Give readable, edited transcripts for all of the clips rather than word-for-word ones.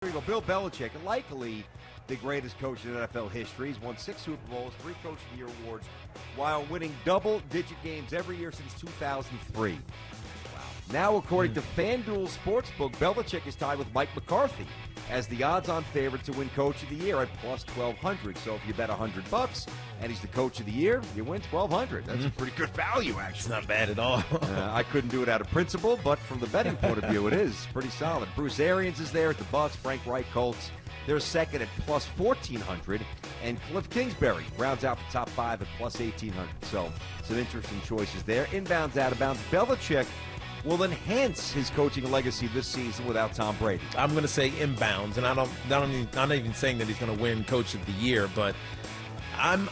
Bill Belichick, likely the greatest coach in NFL history. He's won 6 Super Bowls, 3 Coach of the Year awards, while winning double-digit games every year since 2003. Wow. Now, according to FanDuel Sportsbook, Belichick is tied with Mike McCarthy as the odds-on favorite to win Coach of the Year at plus 1,200. So if you bet $100 and he's the Coach of the Year, you win 1,200. That's a pretty good value, actually. It's not bad at all. I couldn't do it out of principle, but from the betting point of view, it is pretty solid. Bruce Arians is there at the Bucs. Frank Reich, Colts. They're second at plus 1,400. And Cliff Kingsbury rounds out the top 5 at plus 1,800. So some interesting choices there. Inbounds, out of bounds. Belichick will enhance his coaching legacy this season without Tom Brady. I'm going to say inbounds, and I'm not even saying that he's going to win Coach of the Year, but I'm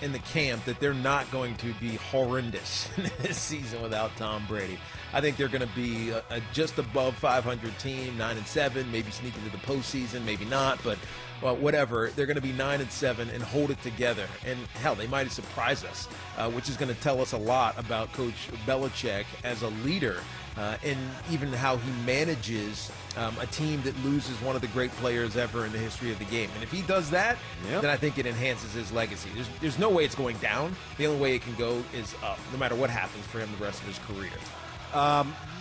in the camp that they're not going to be horrendous this season without Tom Brady. I think they're going to be a just above 500 team, 9-7, maybe sneak into the postseason, maybe not, but well, whatever. They're going to be 9-7 and hold it together. And hell, they might surprise us, which is going to tell us a lot about Coach Belichick as a leader and even how he manages a team that loses one of the great players ever in the history of the game. And if he does that, then I think it enhances his legacy. There's no way it's going down. The only way it can go is up, no matter what happens for him the rest of his career.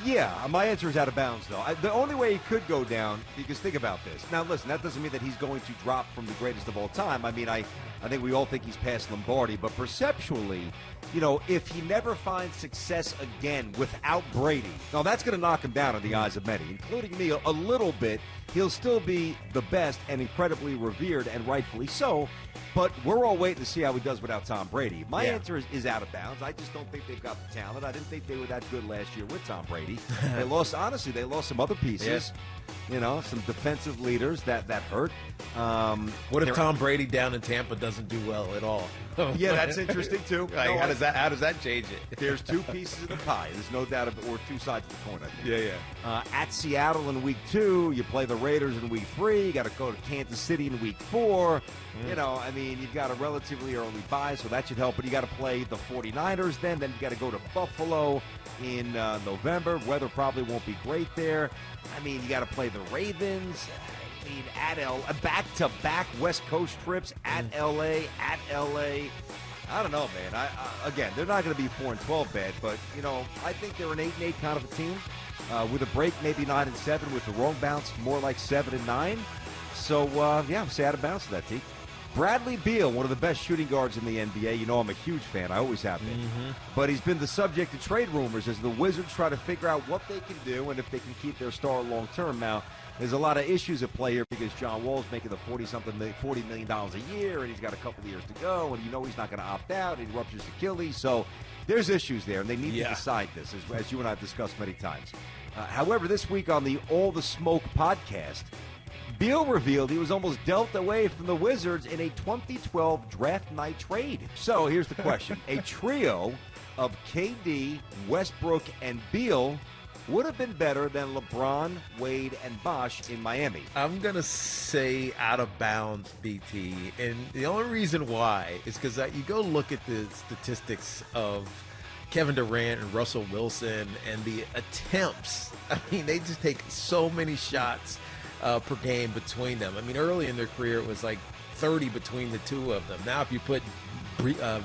Yeah, my answer is out of bounds, though. The only way he could go down, because think about this. Now, listen, that doesn't mean that he's going to drop from the greatest of all time. I mean, I think we all think he's past Lombardi, but perceptually, you know, if he never finds success again without Brady, now that's going to knock him down in the eyes of many, including me a little bit. He'll still be the best and incredibly revered, and rightfully so. But we're all waiting to see how he does without Tom Brady. My answer is out of bounds. I just don't think they've got the talent. I didn't think they were that good last year with Tom Brady. They lost some other pieces. You know, some defensive leaders that hurt. What if Tom Brady down in Tampa doesn't do well at all? Yeah, that's interesting too. Like, how does that change it? There's 2 pieces of the pie. There's no doubt of it, or 2 sides of the coin, I think. Yeah. At Seattle in week 2, you play the Raiders in week 3. You got to go to Kansas City in week 4. You know, I mean, you've got a relatively early bye, so that should help. But you got to play the 49ers then. Then you got to go to Buffalo in November. Weather probably won't be great there. I mean, you got to play the Ravens. I mean, at back-to-back West Coast trips at L.A. I don't know, man. Again, they're not going to be 4-12 bad, but you know, I think they're an 8-8 kind of a team. With a break, maybe 9-7. With the wrong bounce, more like 7-9. So I'm sad to bounce to that, T. Bradley Beal, one of the best shooting guards in the NBA. You know I'm a huge fan. I always have been. But he's been the subject of trade rumors as the Wizards try to figure out what they can do and if they can keep their star long term. Now, there's a lot of issues at play here because John Wall's making the $40 million a year, and he's got a couple of years to go, and you know he's not going to opt out. He ruptures Achilles. So there's issues there, and they need to decide this, as you and I have discussed many times. However, this week on the All the Smoke podcast, Beal revealed he was almost dealt away from the Wizards in a 2012 draft night trade. So here's the question. A trio of KD, Westbrook, and Beal would have been better than LeBron, Wade, and Bosh in Miami. I'm going to say out of bounds, BT. And the only reason why is because you go look at the statistics of Kevin Durant and Russell Wilson and the attempts. I mean, they just take so many shots per game between them. I mean, early in their career, it was like 30 between the two of them. Now, if you put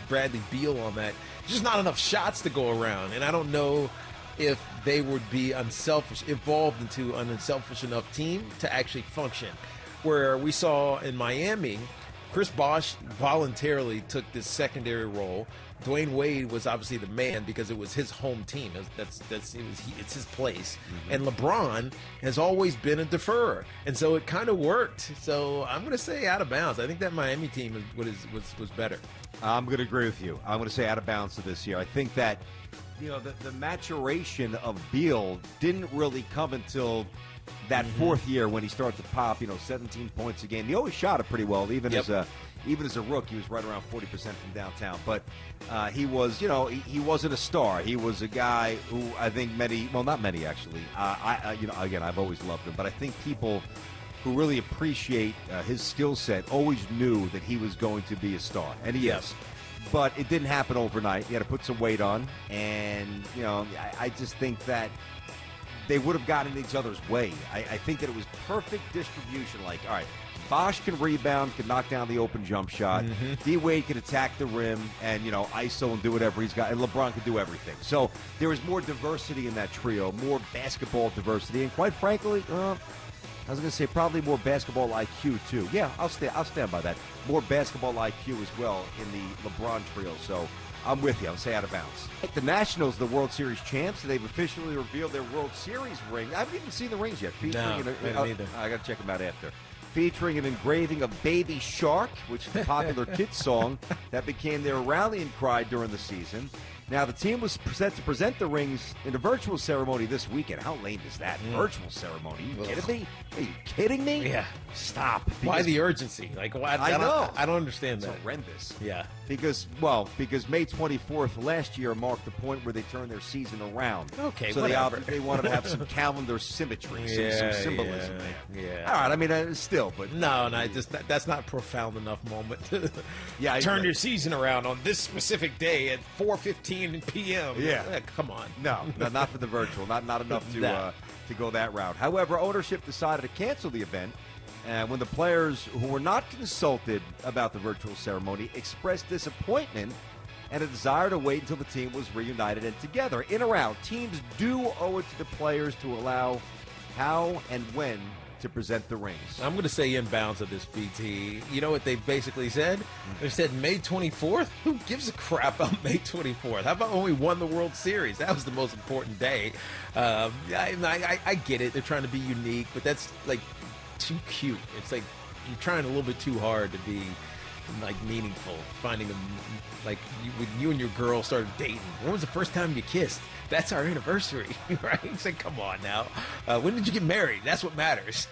Bradley Beal on that, just not enough shots to go around. And I don't know if they would be evolved into an unselfish enough team to actually function. Where we saw in Miami, Chris Bosh voluntarily took this secondary role. Dwayne Wade was obviously the man because it was his home team. It's his place. And LeBron has always been a deferrer, and so it kind of worked. So I'm going to say out of bounds. I think that Miami team was better. I'm going to agree with you. I'm going to say out of bounds to this year. I think that the maturation of Beal didn't really come until that 4th year when he started to pop 17 points a game. He always shot it pretty well, even as a rook. He was right around 40% from downtown. But he was, he wasn't a star. He was a guy who I think not many actually. Again, I've always loved him, but I think people who really appreciate his skill set always knew that he was going to be a star, and he is. But it didn't happen overnight. He had to put some weight on, and I just think that they would have gotten in each other's way. I think that it was perfect distribution. Like, all right, Bosch can rebound, can knock down the open jump shot. D-Wade can attack the rim and, ISO and do whatever he's got. And LeBron can do everything. So there was more diversity in that trio, more basketball diversity. And quite frankly, I was going to say probably more basketball IQ, too. Yeah, I'll stand by that. More basketball IQ as well in the LeBron trio. So I'm with you. I'll say out of bounds. The Nationals, the World Series champs, they've officially revealed their World Series ring. I haven't even seen the rings yet. No, I haven't either. I got to check them out after. Featuring an engraving of Baby Shark, which is a popular kids song that became their rallying cry during the season. Now, the team was set to present the rings in a virtual ceremony this weekend. How lame is that? Virtual ceremony? Are you kidding me? Are you kidding me? Yeah. Stop. Why the urgency? Like, why? I know. I don't understand It's that. horrendous. Yeah. Because May 24th last year marked the point where they turned their season around. Okay, so whatever. they wanted to have some calendar symmetry, some symbolism there. Yeah. All right, I mean, still, but No, that's not a profound enough moment. Yeah, Turn your season around on this specific day at 4:15 p.m. Yeah. Come on. No, not for the virtual. Not enough to go that route. However, ownership decided to cancel the event when the players who were not consulted about the virtual ceremony expressed disappointment and a desire to wait until the team was reunited and together. In or out, teams do owe it to the players to allow how and when to present the rings. I'm going to say inbounds of this, BT. You know what they basically said? They said May 24th? Who gives a crap about May 24th? How about when we won the World Series? That was the most important day. I get it. They're trying to be unique, but that's like too cute. It's like you're trying a little bit too hard to be like meaningful. Finding them like when you and your girl started dating. When was the first time you kissed? That's our anniversary, right? It's like, come on now. When did you get married? That's what matters.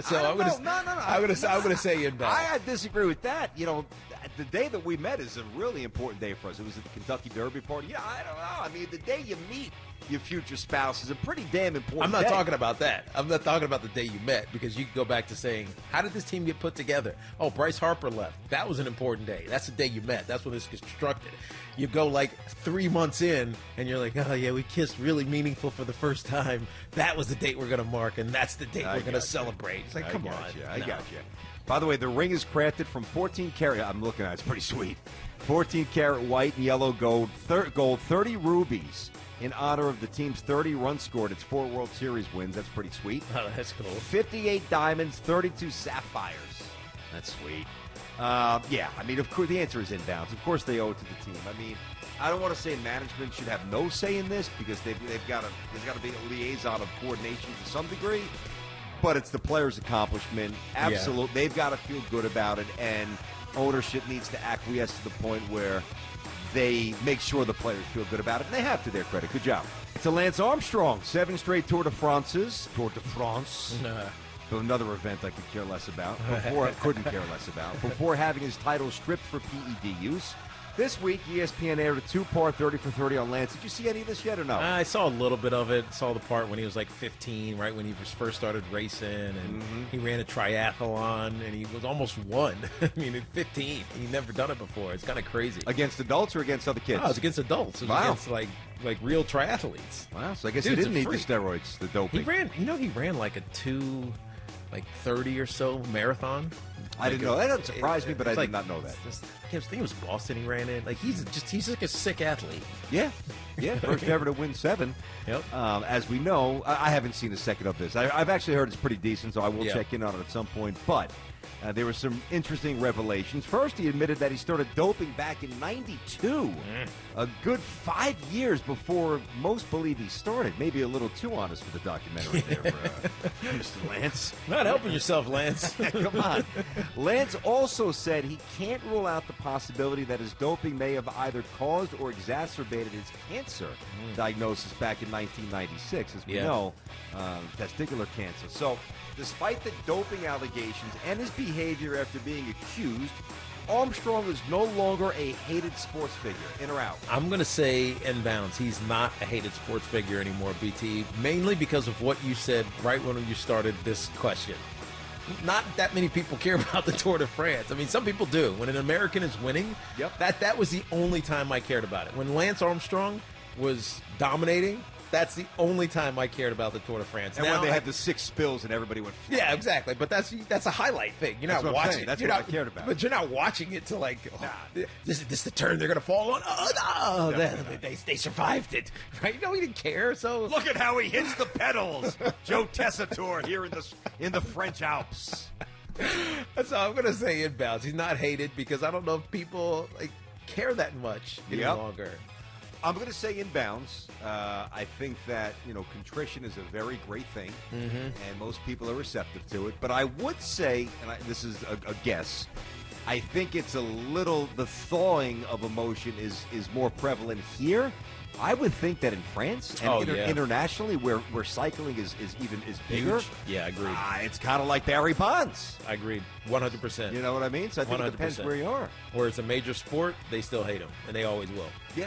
So I'm gonna say inbound. I disagree with that. The day that we met is a really important day for us. It was at the Kentucky Derby party. Yeah, I don't know. I mean, the day you meet your future spouse is a pretty damn important I'm not day. talking about that. I'm not talking about the day you met, because you can go back to saying, how did this team get put together? Oh, Bryce Harper left. That was an important day. That's the day you met. That's when this constructed. You go like 3 months in, and you're like, oh, yeah, we kissed really meaningful for the first time. That was the date we're going to mark, and that's the date we're going to celebrate. It's like, come on. I got you. By the way, the ring is crafted from 14 karat. I'm looking at it. It's pretty sweet. 14 karat white and yellow gold, 30 rubies in honor of the team's 30 runs scored. It's 4 World Series wins. That's pretty sweet. Oh, that's cool. 58 diamonds, 32 sapphires. That's sweet. Yeah, I mean, of course, the answer is inbounds. Of course, they owe it to the team. I mean, I don't want to say management should have no say in this, because there's got to be a liaison of coordination to some degree. But it's the players' accomplishment. Absolutely. Yeah. They've got to feel good about it, and ownership needs to acquiesce to the point where they make sure the players feel good about it, and they have, to their credit. Good job. To Lance Armstrong, 7 straight Tour de France. Another event I could care less about. Couldn't care less about. Before having his title stripped for PED use. This week, ESPN aired a 2-part 30 for 30 on Lance. Did you see any of this yet or no? I saw a little bit of it. Saw the part when he was like 15, right when he first started racing, and he ran a triathlon, and he was almost won. I mean, at 15, he'd never done it before. It's kind of crazy. Against adults or against other kids? No, it was against adults. It was against like real triathletes. Wow, so I guess he didn't need the steroids, the doping. He ran like a 2:30 or so marathon. I didn't know. That doesn't surprise me, but I did not know that. I think it was Boston he ran in. Like, he's like a sick athlete. Yeah. First ever to win 7. Yep. As we know, I haven't seen a second of this. I've actually heard it's pretty decent, so I will check in on it at some point. But there were some interesting revelations. First, he admitted that he started doping back in '92, a good 5 years before most believe he started. Maybe a little too honest for the documentary there, Mr. Lance. Not helping yourself, Lance. Come on. Lance also said he can't rule out the possibility that his doping may have either caused or exacerbated his cancer diagnosis back in 1996, as we know, testicular cancer. So, despite the doping allegations and his behavior after being accused, Armstrong is no longer a hated sports figure. In or out? I'm going to say inbounds. He's not a hated sports figure anymore, BT, mainly because of what you said right when you started this question. Not that many people care about the Tour de France. I mean, some people do. When an American is winning, that was the only time I cared about it. When Lance Armstrong was dominating, That's the only time I cared about the Tour de France. And now, when they had the 6 spills and everybody went flying. Yeah, exactly. But that's a highlight thing. You're That's not what I'm watching. saying. That's you're what not, I cared about. But you're not watching it to like, this is the turn they're going to fall on. Oh, no, they survived it. Right? No, he didn't care. So Look at how he hits the pedals. Joe Tessitore here in the French Alps. That's all I'm going to say inbounds. He's not hated because I don't know if people care that much any longer. I'm going to say inbounds. I think that, contrition is a very great thing, and most people are receptive to it. But I would say, and this is a guess, I think it's the thawing of emotion is more prevalent here. I would think that in France and internationally, where cycling is bigger. Huge. Yeah, I agree. It's kind of like Barry Bonds. I agreed, 100%. You know what I mean? So I think 100%. it depends where you are. Where it's a major sport, they still hate him, and they always will. Yeah.